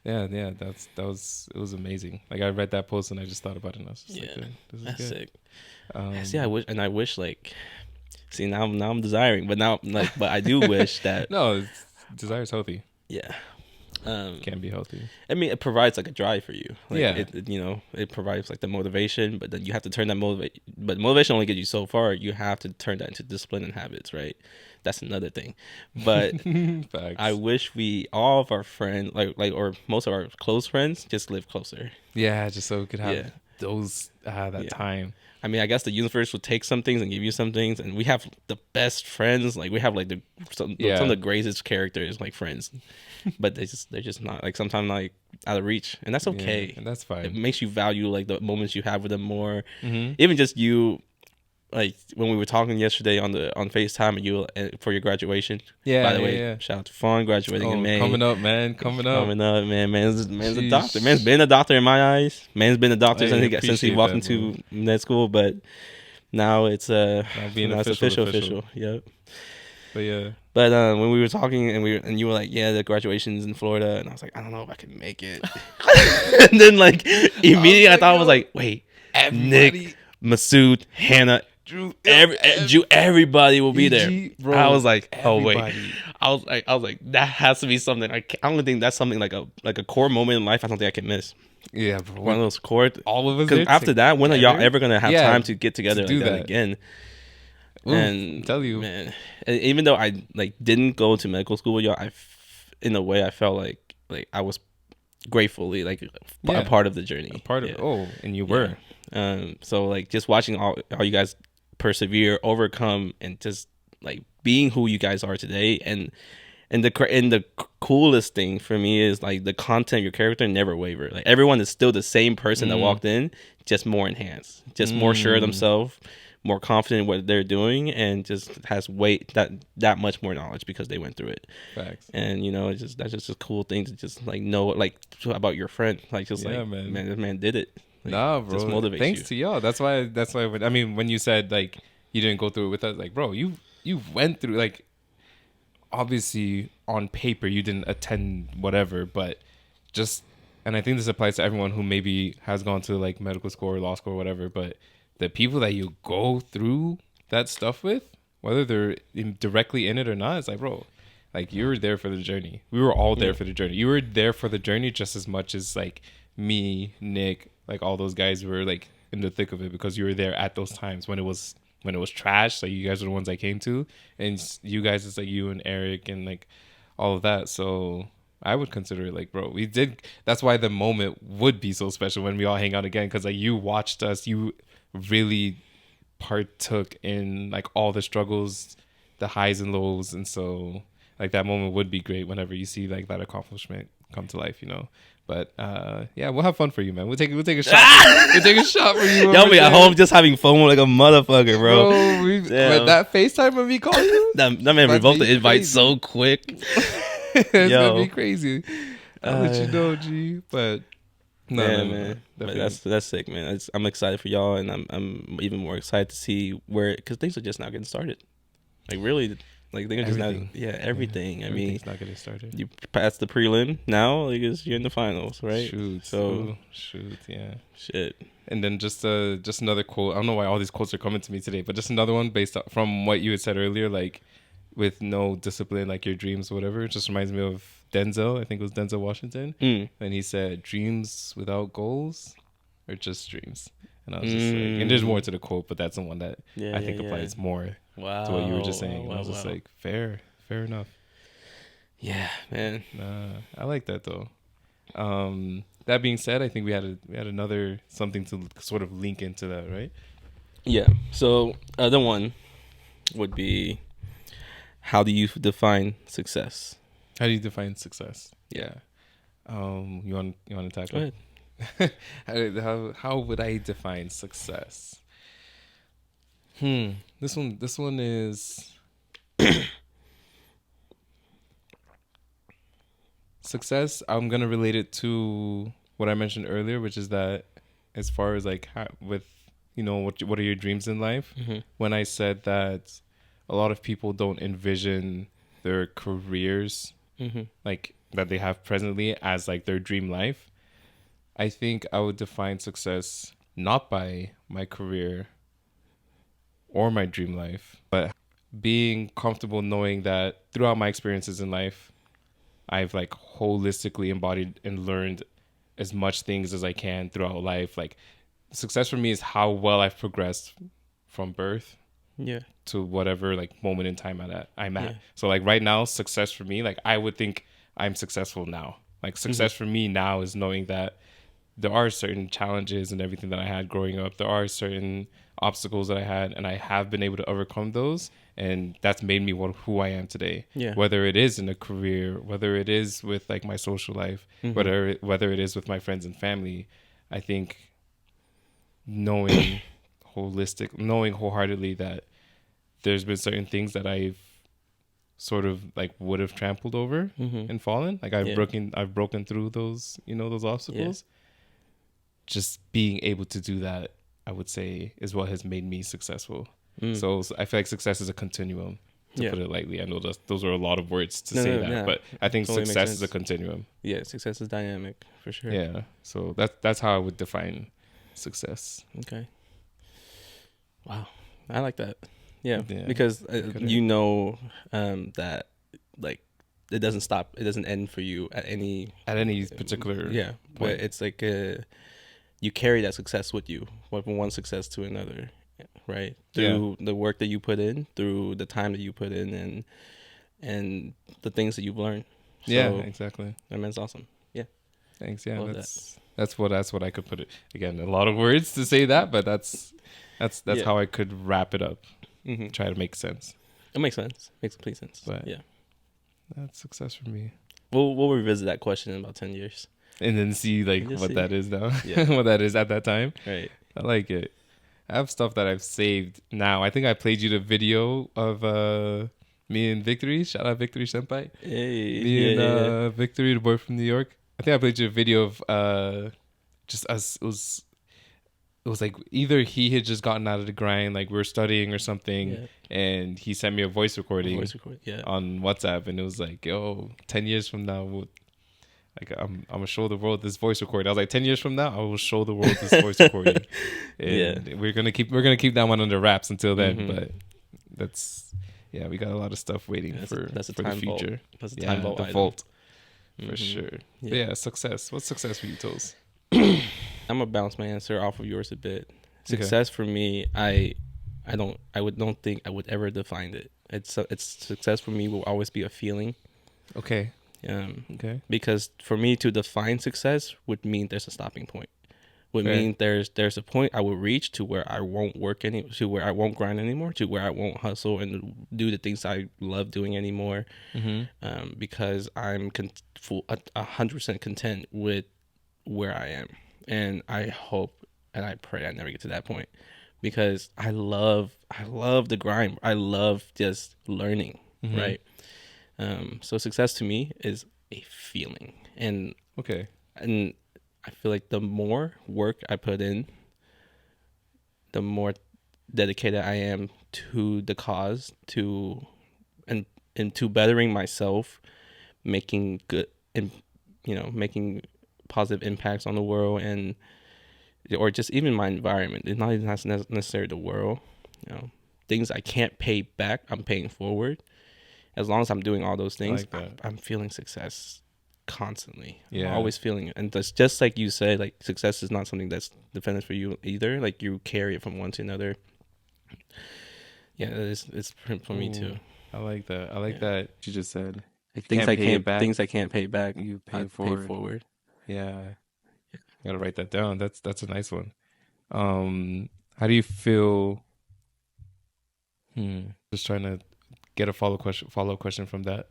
Yeah, it was amazing. Like, I read that post and I just thought about it, and I was just like, this is that's good. Sick. I wish like, see, now I'm desiring, but I do wish that. No, desire is healthy. Yeah. Can be healthy. I mean, it provides like a drive for you. Like, yeah. It provides like the motivation, but then you have to turn that But motivation only gets you so far. You have to turn that into discipline and habits, right? That's another thing. But I wish all of our friends, or most of our close friends, just live closer. Yeah, just so we could have those time. I mean, I guess the universe will take some things and give you some things, and we have the best friends. Like, we have like some of the greatest characters, like, friends, but they're just not, like, sometimes like out of reach, and that's okay. And that's fine. It makes you value like the moments you have with them more. Even just you. Like, when we were talking yesterday on FaceTime, and you for your graduation. Yeah. By the way, shout out to Fawn graduating in May. Coming up, man. Coming up, man. Man's a doctor. Man's been a doctor in my eyes. Man's been a doctor since he walked into med school. But now it's official. Yep. But yeah. But when we were talking and you were like, yeah, the graduation's in Florida, and I was like, I don't know if I can make it. And then like immediately I thought I was like, wait, Nick, Masood, Hannah, Drew, everybody will be there. Bro, I was like, oh wait, I was like, that has to be something. I don't think that's something like a core moment in life. I don't think I can miss. Yeah, bro. One of those core. All of us. Because after that, when are y'all ever gonna have time to get together to like that again? Ooh, and tell you, man, even though I like didn't go to medical school with y'all, in a way I felt like I was gratefully like a part of the journey. A part of it. Oh, and you were. So like just watching all you guys persevere, overcome, and just like being who you guys are today, and the coolest thing for me is like the content of your character never waver. Like, everyone is still the same person that walked in, just more enhanced, just more sure of themselves, more confident in what they're doing, and just has that much more knowledge because they went through it. Facts. And that's just a cool thing to just like know, like, about your friend, like, just man, this man did it. Like, nah, bro. Just motivates Thanks you. to y'all. That's why. I mean, when you said like you didn't go through it with us, like, bro, you went through, like, obviously on paper you didn't attend whatever, but just, and I think this applies to everyone who maybe has gone to like medical school or law school or whatever, but the people that you go through that stuff with, whether they're directly in it or not, it's like, bro, like, you were there for the journey. We were all there for the journey. You were there for the journey just as much as like me, Nick, like all those guys were like in the thick of it, because you were there at those times when it was trash. Like, you guys were the ones I came to, and you guys, it's like you and Eric and like all of that. So I would consider it like, bro, we did. That's why the moment would be so special when we all hang out again, because like you watched us, you really partook in like all the struggles, the highs and lows, and so like that moment would be great whenever you see like that accomplishment come to life, But yeah, we'll have fun for you, man. We'll take a shot. We'll take a shot for you. Y'all be at home just having FOMO like a motherfucker, bro. But that FaceTime when we call you, that man revoked the invite so quick. It's gonna be crazy. I'll let you know, G. But man. But that's sick, man. I'm excited for y'all, and I'm even more excited to see because things are just now getting started. Like, really, Like they're just not. Yeah, everything. I mean, everything's not getting started. You passed the prelim. Now, like you're in the finals, right? Shoot, yeah. Shit. And then just another quote. I don't know why all these quotes are coming to me today, but just another one based from what you had said earlier, like with no discipline, like your dreams, whatever. It just reminds me of Denzel. I think it was Denzel Washington, and he said, "Dreams without goals are just dreams." And I was just like, and there's more to the quote, but that's the one that I think applies more to what you were just saying. And I was just like, fair enough. Yeah, man. I like that though. That being said, I think we had another something to sort of link into that, right? Yeah. So other one would be, how do you define success? How do you define success? Yeah. You want to tackle? Go ahead. How would I define success? This one is success. I'm gonna relate it to what I mentioned earlier, which is that as far as like with what are your dreams in life? Mm-hmm. When I said that a lot of people don't envision their careers like that they have presently as like their dream life, I think I would define success not by my career or my dream life, but being comfortable knowing that throughout my experiences in life, I've like holistically embodied and learned as much things as I can throughout life. Like success for me is how well I've progressed from birth to whatever like moment in time I'm at. So like right now, success for me, like I would think I'm successful now. Like success for me now is knowing that there are certain challenges and everything that I had growing up. There are certain obstacles that I had, and I have been able to overcome those. And that's made me who I am today. Yeah. Whether it is in a career, whether it is with like my social life, whether it is with my friends and family, I think knowing wholeheartedly that there's been certain things that I've sort of like would have trampled over and fallen. Like I've broken through those, those obstacles. Yeah. Just being able to do that, I would say, is what has made me successful. So I feel like success is a continuum, to put it lightly. I know those are a lot of words to say that, but I think totally success is a continuum. Yeah, success is dynamic for sure. Yeah, so that's how I would define success. Okay. Wow, I like that. Yeah. Because that like it doesn't stop, it doesn't end for you at any particular point. But it's like you carry that success with you from one success to another, right? Through the work that you put in, through the time that you put in, and the things that you've learned. So, yeah, exactly. I mean, it's awesome. Yeah. Thanks. Yeah, that's what I could put it. Again, a lot of words to say that, but that's how I could wrap it up. Try to make sense. It makes sense. Makes complete sense. But that's success for me. We'll revisit that question in about 10 years. And then see that is now. What that is at that time. Right. I like it. I have stuff that I've saved now. I think I played you the video of me and Victory. Shout out Victory Senpai. Hey. Me and Victory, the boy from New York. I think I played you a video of just us. It was like either he had just gotten out of the grind, like we were studying or something, and he sent me a voice recording on WhatsApp, and it was like, yo, 10 years from now, I'm gonna show the world this voice recording. I was like, 10 years from now, I will show the world this voice recording. And we're gonna keep that one under wraps until then. But we got a lot of stuff waiting for the future. That's a time vault. The vault for sure. Yeah, success. What's success for you, Toes? I'm gonna bounce my answer off of yours a bit. Success for me, I don't think I would ever define it. It's success for me will always be a feeling. Okay. Because for me to define success would mean there's a stopping point. Would mean there's a point I will reach to where I won't work to where I won't grind anymore, to where I won't hustle and do the things I love doing anymore. Because I'm 100% content with where I am, and I hope and I pray I never get to that point, because I love the grind. I love just learning, right? So success to me is a feeling, and I feel like the more work I put in, the more dedicated I am to the cause, to and into bettering myself, making good and making positive impacts on the world, and or just even my environment. It's not even necessarily the world. Things I can't pay back, I'm paying forward. As long as I'm doing all those things, I'm feeling success constantly. Yeah. I'm always feeling it. And that's just like you said, like success is not something that's dependent for you either. Like you carry it from one to another. Yeah, it's for me too. I like that. I like that you just said. Things I can't pay back, you pay forward. Yeah. Gotta write that down. That's a nice one. How do you feel? Just trying to get a follow-up question from that.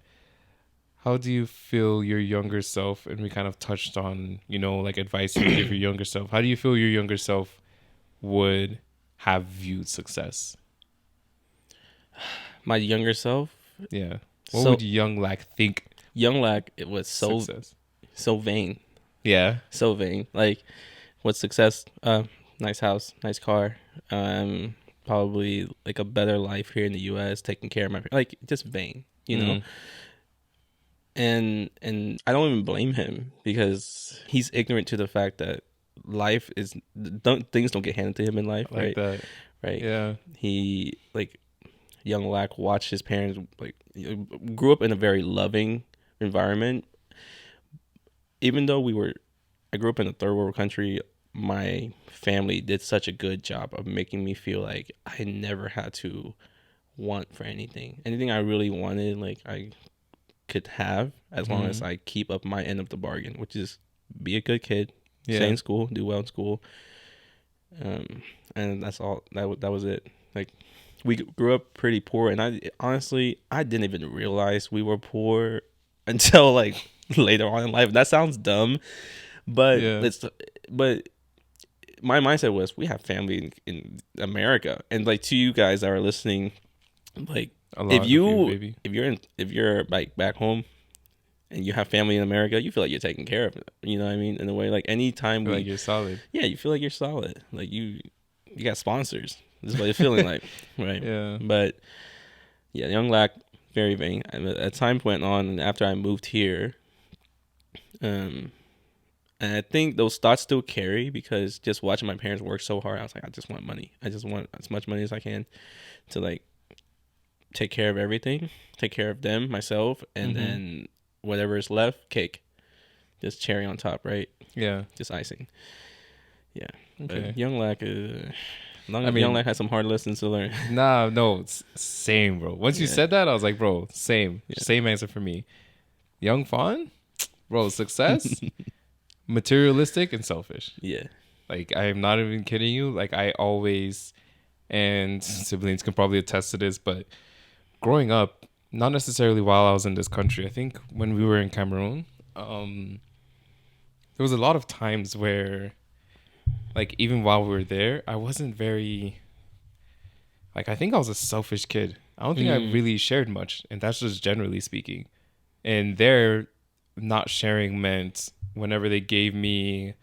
How do you feel your younger self, and we kind of touched on, like advice you would give your younger self. How do you feel your younger self would have viewed success? My younger self? Yeah. What would young Lack think? Young Lack, it was so vain. Yeah. So vain. Like, what's success? Nice house, nice car. Probably like a better life here in the U.S. Taking care of my just vain, know. And I don't even blame him because he's ignorant to the fact that life is things don't get handed to him in life, right? That. Right. Yeah. He young Lack watched his parents grew up in a very loving environment. Even though I grew up in a third world country, my family did such a good job of making me feel like I never had to want for anything. Anything I really wanted, like I could have, as long as I keep up my end of the bargain, which is be a good kid, stay in school, do well in school. And that's all. That was it. Like, we grew up pretty poor, and I honestly didn't even realize we were poor until like later on in life. That sounds dumb, but but my mindset was we have family in America, and like to you guys that are listening, like if you're like back home and you have family in America, you feel like you're taken care of. You know what I mean? In a way, like anytime like you're solid. Yeah, you feel like you're solid. Like you got sponsors. This is what you're feeling like, right? Yeah. But yeah, young Lack, very vain. As time went on, and after I moved here, and I think those thoughts still carry because just watching my parents work so hard, I was like, I just want money. I just want as much money as I can to like take care of everything, take care of them, myself, and then whatever is left, cake, just cherry on top, right? Yeah, just icing. Yeah. Okay. But young Lack young Lack has some hard lessons to learn. No, it's same, bro. Once you said that, I was like, bro, same answer for me. Young Fawn, bro, success, materialistic and selfish. Yeah. Like, I'm not even kidding you. Like, I always, and siblings can probably attest to this, but growing up, not necessarily while I was in this country, I think when we were in Cameroon, there was a lot of times where, like, even while we were there, I wasn't very, like, I think I was a selfish kid. I don't think I really shared much, and that's just generally speaking. And there, not sharing meant whenever they gave me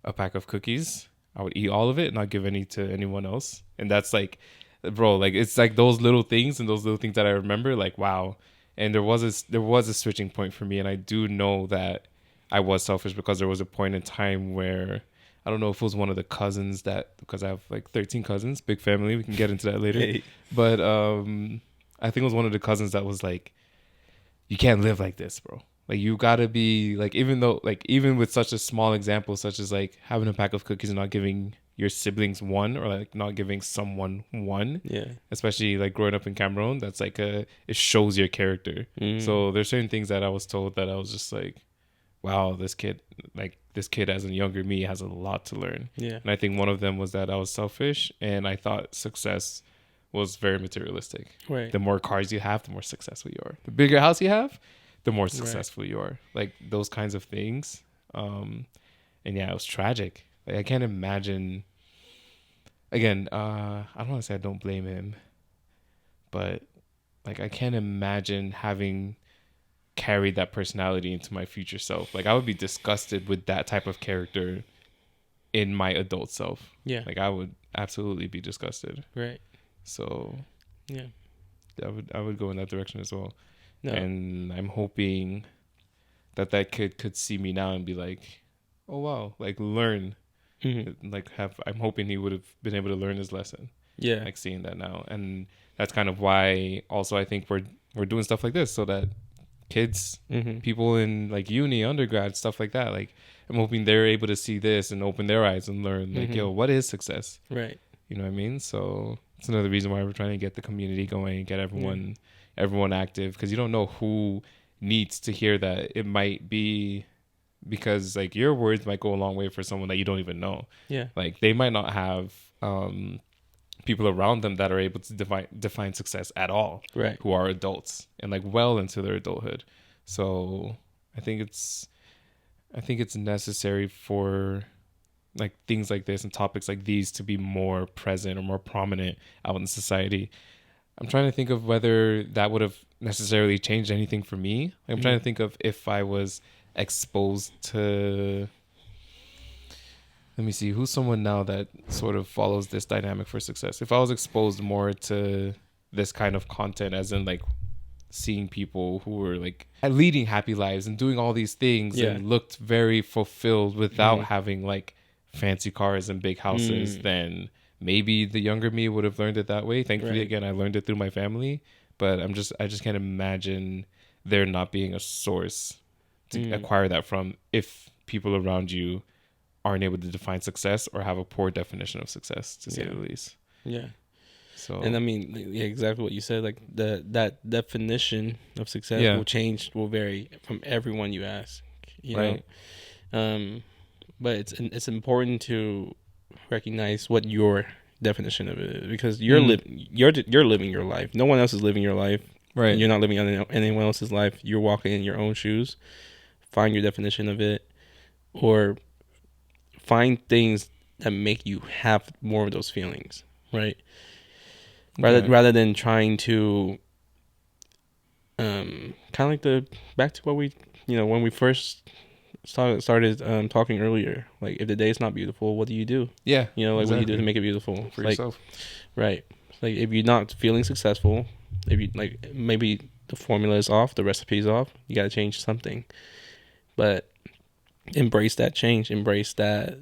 a pack of cookies, I would eat all of it and not give any to anyone else. And that's like, bro, like, it's like those little things that I remember, like, wow. And there was a switching point for me, and I do know that I was selfish because there was a point in time where, I don't know if it was one of the cousins because I have like 13 cousins, big family, we can get into that later. Hey. But I think it was one of the cousins that was like, you can't live like this, bro. Like, you gotta be like, even with such a small example, such as like having a pack of cookies and not giving your siblings one, or like not giving someone one. Yeah. Especially like growing up in Cameroon, that's like it shows your character. So there's certain things that I was told that I was just like, wow, this kid as a younger me has a lot to learn. Yeah. And I think one of them was that I was selfish, and I thought success was very materialistic. Right. The more cars you have, the more successful you are. The bigger house you have, the more successful you are. Like, those kinds of things. And yeah, it was tragic. Like, I can't imagine. Again, I don't want to say I don't blame him, but like, I can't imagine having carried that personality into my future self. Like, I would be disgusted with that type of character in my adult self. Yeah. Like, I would absolutely be disgusted. Right. So, yeah. I would go in that direction as well. No. And I'm hoping that kid could see me now and be like, oh wow, like learn. Like I'm hoping he would have been able to learn his lesson. Yeah. Like seeing that now. And that's kind of why also I think we're doing stuff like this so that kids, people in like uni, undergrad, stuff like that, like I'm hoping they're able to see this and open their eyes and learn like, yo, what is success? Right. You know what I mean? So it's another reason why we're trying to get the community going, get everyone active, because you don't know who needs to hear that. It might be because like your words might go a long way for someone that you don't even know. Yeah. Like they might not have people around them that are able to define success at all, right, who are adults and like well into their adulthood. So I think it's necessary for like things like this and topics like these to be more present or more prominent out in society. I'm trying to think of whether that would have necessarily changed anything for me. Like, I'm trying to think of if I was exposed to, let me see, who's someone now that sort of follows this dynamic for success. If I was exposed more to this kind of content, as in like seeing people who were like leading happy lives and doing all these things and looked very fulfilled without having like fancy cars and big houses, then maybe the younger me would have learned it that way. Thankfully, again, I learned it through my family, but I just can't imagine there not being a source to acquire that from if people around you aren't able to define success or have a poor definition of success, to say the least. Yeah. So, and I mean, exactly what you said. Like that definition of success will vary from everyone you ask. You know? But it's important to recognize what your definition of it is, because you're living your life. No one else is living your life. Right. You're not living on anyone else's life. You're walking in your own shoes. Find your definition of it, or find things that make you have more of those feelings. Right. Rather than trying to kind of like back to what we, when we first started talking earlier, like if the day is not beautiful, what do you do? Like what do you do to make it beautiful for yourself? Right. Like if you're not feeling successful, if you like, maybe the formula is off, the recipe is off, you got to change something. But embrace that change, embrace that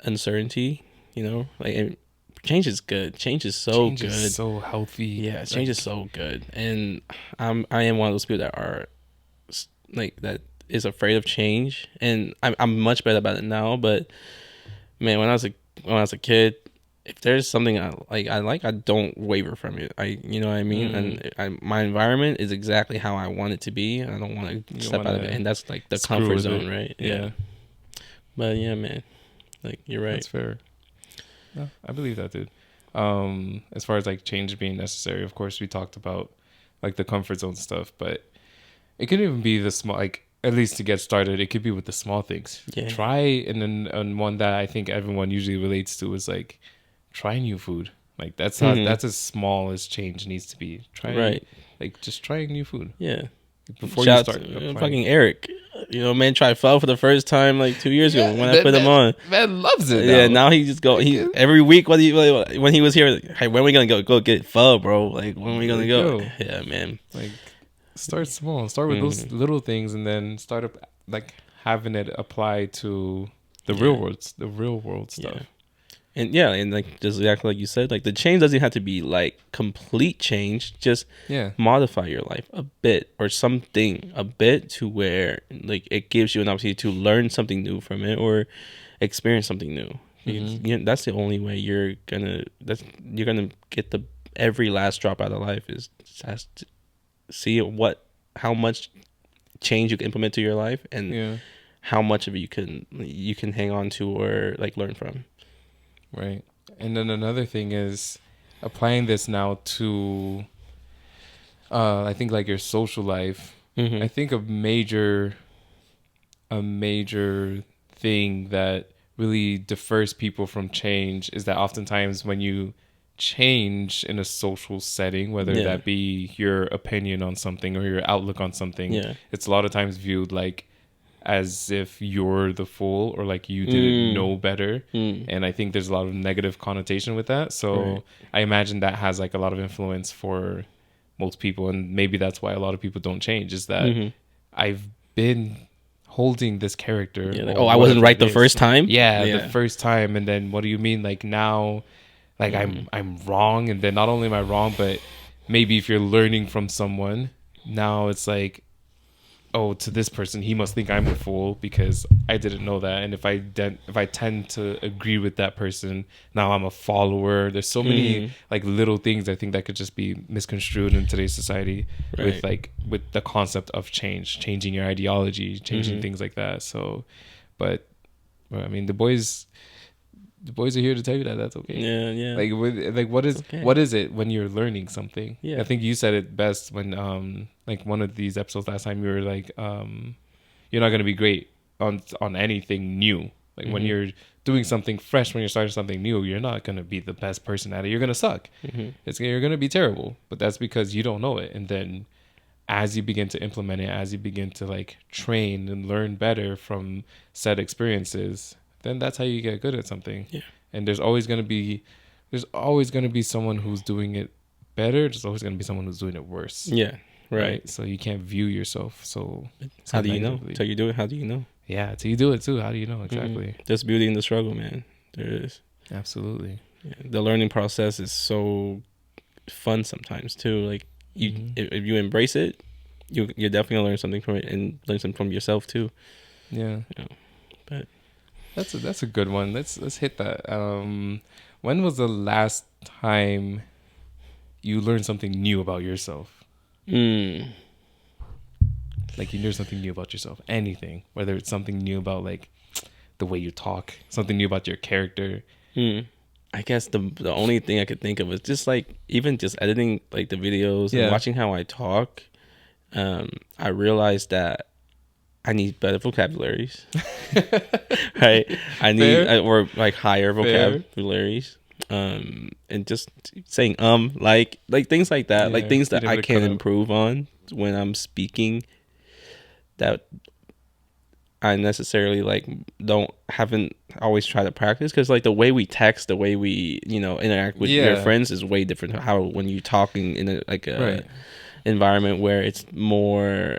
uncertainty, like change is good. Change is so good. Is so healthy. Yeah, change is so good. And I am one of those people that are like that is afraid of change, and I'm much better about it now. But man, when I was a kid, if there's something I don't waver from it. You know what I mean? And my environment is exactly how I want it to be. I don't want to step out of it, and that's like the comfort zone, right? Yeah. But yeah, man, like you're right. That's fair. Yeah, I believe that, dude. As far as like change being necessary, of course, we talked about like the comfort zone stuff, but it could even be the small, like at least to get started, it could be with the small things. Yeah. Try, and one that I think everyone usually relates to is like try new food. Like that's as small as change needs to be. Like just trying new food. Yeah. Before you start fucking Eric, man tried pho for the first time like 2 years ago when I put him on. Man loves it. Yeah, now he just every week when he was here, like, hey, when are we gonna go get pho, bro? Like when are we gonna go? Yeah, man. Like start small. Start with those little things, and then start up like having it apply to the real world stuff. Yeah. And like just exactly like you said, like the change doesn't have to be like complete change. Just modify your life a bit or something a bit to where like it gives you an opportunity to learn something new from it or experience something new. Because, that's the only way you're gonna get the every last drop out of life is just to see how much change you can implement to your life and how much of it you can hang on to or like learn from. Right. And then another thing is applying this now to, I think like your social life. I think a major thing that really defers people from change is that oftentimes when you change in a social setting, whether that be your opinion on something or your outlook on something, it's a lot of times viewed like as if you're the fool or like you didn't know better. And I think there's a lot of negative connotation with that. So I imagine that has like a lot of influence for most people, and maybe that's why a lot of people don't change, is that Mm-hmm. I've been holding this character. Yeah, like, I wasn't right the first time. Yeah, the first time, and then what do you mean? Like now, like I'm wrong, and then not only am I wrong, but maybe if you're learning from someone, now it's like, oh, to this person, he must think I'm a fool because I didn't know that. And if I tend to agree with that person, now I'm a follower. There's so many like little things I think that could just be misconstrued in today's society with the concept of changing your ideology, changing things like that. So, but I mean, the boys are here to tell you that that's okay. Yeah. Like what is it when you're learning something? Yeah. I think you said it best when like one of these episodes last time, you were like you're not gonna be great on anything new. Like when you're doing something fresh, when you're starting something new, you're not gonna be the best person at it. You're gonna suck. You're gonna be terrible. But that's because you don't know it. And then as you begin to implement it, as you begin to like train and learn better from said experiences, then that's how you get good at something. Yeah. And there's always gonna be someone who's doing it better. There's always gonna be someone who's doing it worse. Yeah. Right. So you can't view yourself how do you know? Till you do it, how do you know? Yeah, till you do it too. How do you know? Exactly. There's beauty in the struggle, man. There is. Absolutely. Yeah. The learning process is so fun sometimes too. Like if you embrace it, you're definitely gonna learn something from it and learn something from yourself too. Yeah. But that's a good one. Let's hit that. When was the last time you learned something new about yourself? Like you learned something new about yourself. Anything, whether it's something new about like the way you talk, something new about your character. I guess the only thing I could think of is just like even just editing like the videos and watching how I talk. I realized that I need better vocabularies, right? I need or like higher vocabularies, and just saying like things like that, like things that I can improve on when I'm speaking that I necessarily like haven't always tried to practice, because like the way we text, the way we interact with your friends is way different. How when you're talking in a environment where it's more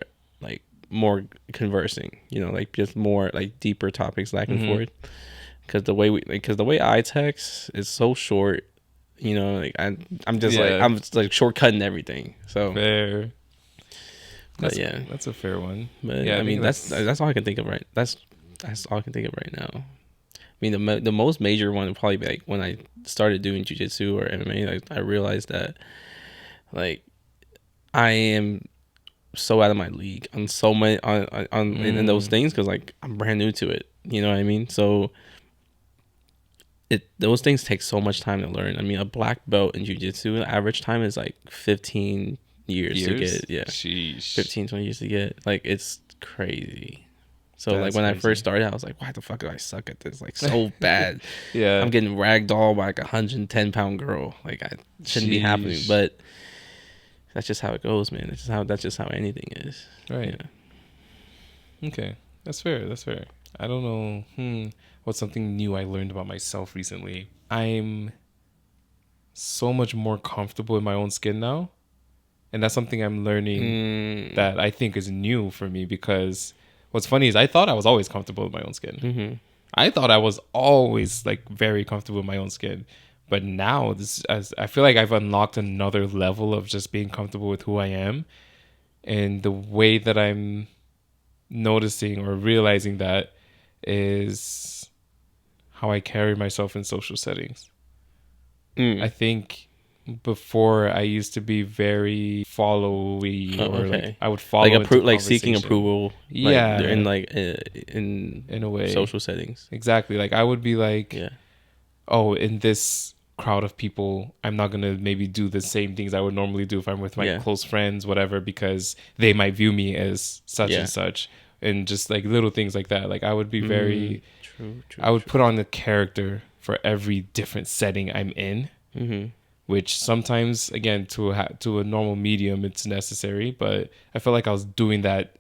conversing, like just more like deeper topics back and forth. Because the way I text is so short, like I'm just like shortcutting everything. So fair. That's a fair one. But I mean that's all I can think of that's all I can think of right now. I mean the most major one would probably be like when I started doing jiu-jitsu or MMA. Like I realized that like I am so out of my league on so many in those things, because like I'm brand new to it. You know what I mean? So those things take so much time to learn. I mean, a black belt in jiu-jitsu, the average time is like 15 years to get. Yeah. Sheesh. 15, 20 years to get. Like it's crazy. So like when I first started, I was like, why the fuck do I suck at this? Like so bad. I'm getting ragdolled by like 110-pound girl. Like I shouldn't be happening. But that's just how it goes, man. That's just how anything is. Right. Yeah. Okay. That's fair. I don't know. What's something new I learned about myself recently? I'm so much more comfortable in my own skin now. And that's something I'm learning that I think is new for me, because what's funny is I thought I was always comfortable in my own skin. I thought I was always like very comfortable in my own skin. But now I feel like I've unlocked another level of just being comfortable with who I am, and the way that I'm noticing or realizing that is how I carry myself in social settings. I think before I used to be very followy, or like I would follow like seeking approval. In a way, social settings. Exactly. Like I would be like, oh, in this crowd of people, I'm not gonna maybe do the same things I would normally do if I'm with my close friends, whatever, because they might view me as such and such, and just like little things like that. Like I would be very I would put on the character for every different setting I'm in, which sometimes, again, to a normal medium, it's necessary, but I felt like I was doing that,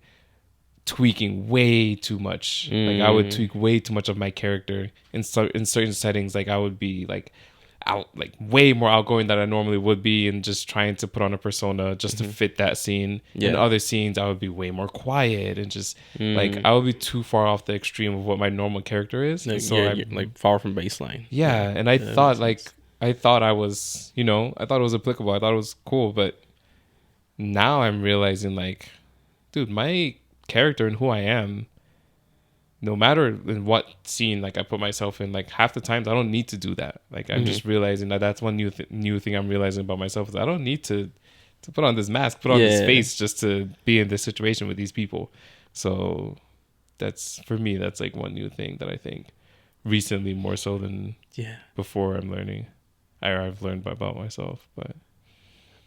tweaking way too much. Like I would tweak way too much of my character in certain settings. Like I would be like, like way more outgoing than I normally would be, and just trying to put on a persona just to fit that scene. In other scenes I would be way more quiet and just like I would be too far off the extreme of what my normal character is. Like, so you're like far from baseline. And I thought I thought I was, you know, I thought it was applicable, I thought it was cool, but now I'm realizing like, dude, my character and who I am, no matter in what scene like I put myself in, like half the times I don't need to do that. Like I'm just realizing that that's one new thing I'm realizing about myself is I don't need to put on this mask, put on this face just to be in this situation with these people. So that's, for me, that's like one new thing that I think recently more so than before I'm learning, or I've learned about myself. But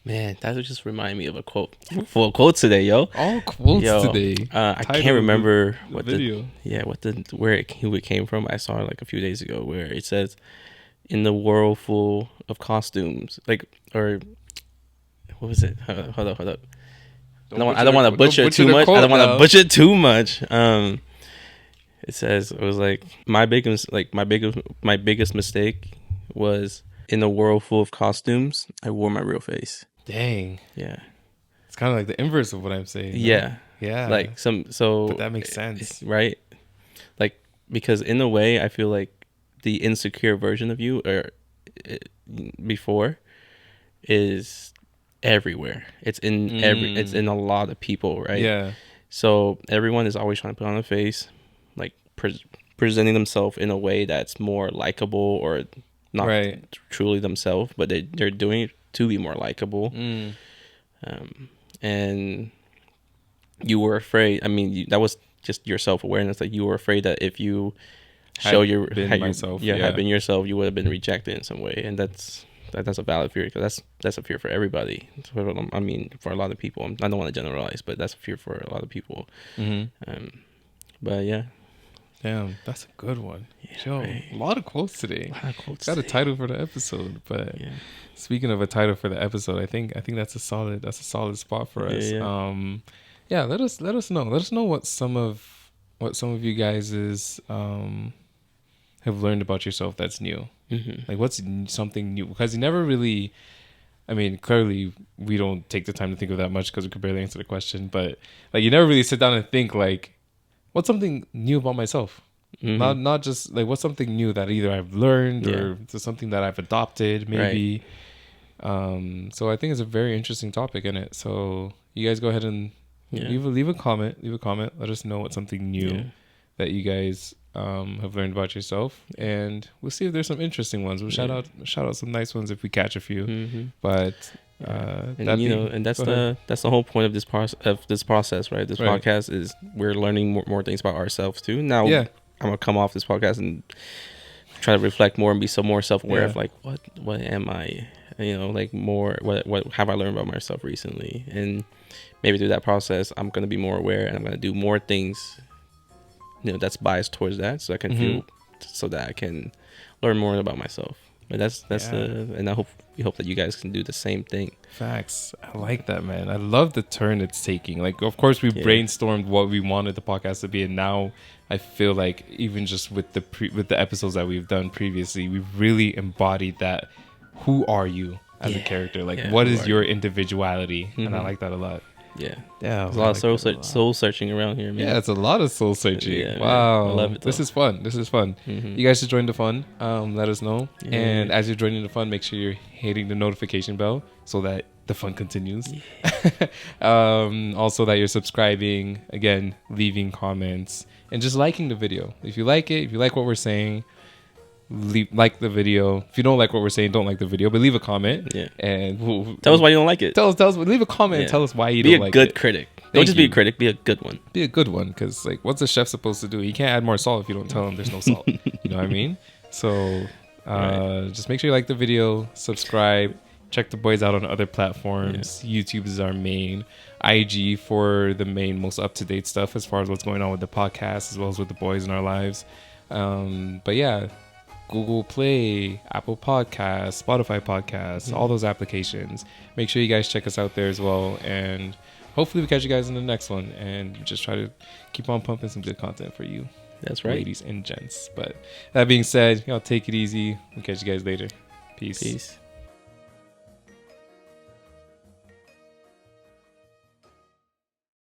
man, that would just remind me of a quote. Full quotes today, yo. All quotes today. I can't remember what video. Where it came from. I saw it like a few days ago, where it says, "In the world full of costumes," like, or what was it? Hold up. I don't want to butcher it too much. I don't want to butcher it too much. It says, it was like my biggest mistake was, in a world full of costumes, I wore my real face. Dang. Yeah. It's kind of like the inverse of what I'm saying. Yeah. No? Yeah. Like but that makes sense. Right? Like, because in a way, I feel like the insecure version of you before is everywhere. It's in it's in a lot of people, right? Yeah. So everyone is always trying to put on a face, like presenting themselves in a way that's more likable, or not truly themselves, but they're doing it to be more likable. And you were afraid. I mean, that was just your self-awareness. Like, you were afraid that if you show had been yourself, you would have been rejected in some way, and that's a valid fear, because that's a fear for everybody. I mean, for a lot of people. I don't want to generalize, but that's a fear for a lot of people. But yeah. Damn, that's a good one. Yo, a lot of quotes today. Got a title for the episode, but speaking of a title for the episode, I think that's a solid spot for us. Let us know. Let us know what some of you guys have learned about yourself that's new. Like, what's something new? Because you never really, I mean, clearly we don't take the time to think of that much because we could barely answer the question, but like, you never really sit down and think like, what's something new about myself? Not just like, what's something new that either I've learned or something that I've adopted maybe. So I think it's a very interesting topic in it. So you guys go ahead and leave a comment. Let us know what's something new that you guys have learned about yourself, and we'll see if there's some interesting ones. We'll shout out some nice ones if we catch a few. But and that's the whole point of this process, right? This podcast is we're learning more things about ourselves too. Now, I'm gonna come off this podcast and try to reflect more and be more self-aware of like, what am I, like, more what have I learned about myself recently, and maybe through that process I'm gonna be more aware, and I'm gonna do more things that's biased towards that, so I can feel, so that I can learn more about myself. But and we hope that you guys can do the same thing. Facts. I like that, man. I love the turn it's taking. Like, of course, we brainstormed what we wanted the podcast to be, and now I feel like even just with the episodes that we've done previously, we've really embodied that. Who are you as a character? Like, what is your individuality? And I like that a lot. Yeah. There's a lot of soul searching around here, man. Yeah, it's a lot of soul searching. Wow. I love it, though. This is fun. You guys should join the fun. Let us know. And as you're joining the fun, make sure you're hitting the notification bell so that the fun continues. Also, that you're subscribing, again, leaving comments, and just liking the video. If you like it, if you like what we're saying, like the video. If you don't like what we're saying, don't like the video, but leave a comment. And tell us why you don't like it. Tell us. Leave a comment and tell us why you don't like it. Be a good critic. Don't just be a critic. Be a good one. Be a good one, because like, what's a chef supposed to do? He can't add more salt if you don't tell him there's no salt. You know what I mean? So just make sure you like the video, subscribe, check the boys out on other platforms. YouTube is our main. IG for the main, most up-to-date stuff as far as what's going on with the podcast, as well as with the boys in our lives. But yeah, Google Play, Apple Podcasts, Spotify Podcasts, all those applications. Make sure you guys check us out there as well, and hopefully we catch you guys in the next one, and just try to keep on pumping some good content for you. That's right, ladies and gents. But that being said, y'all take it easy. We'll catch you guys later. Peace. Peace.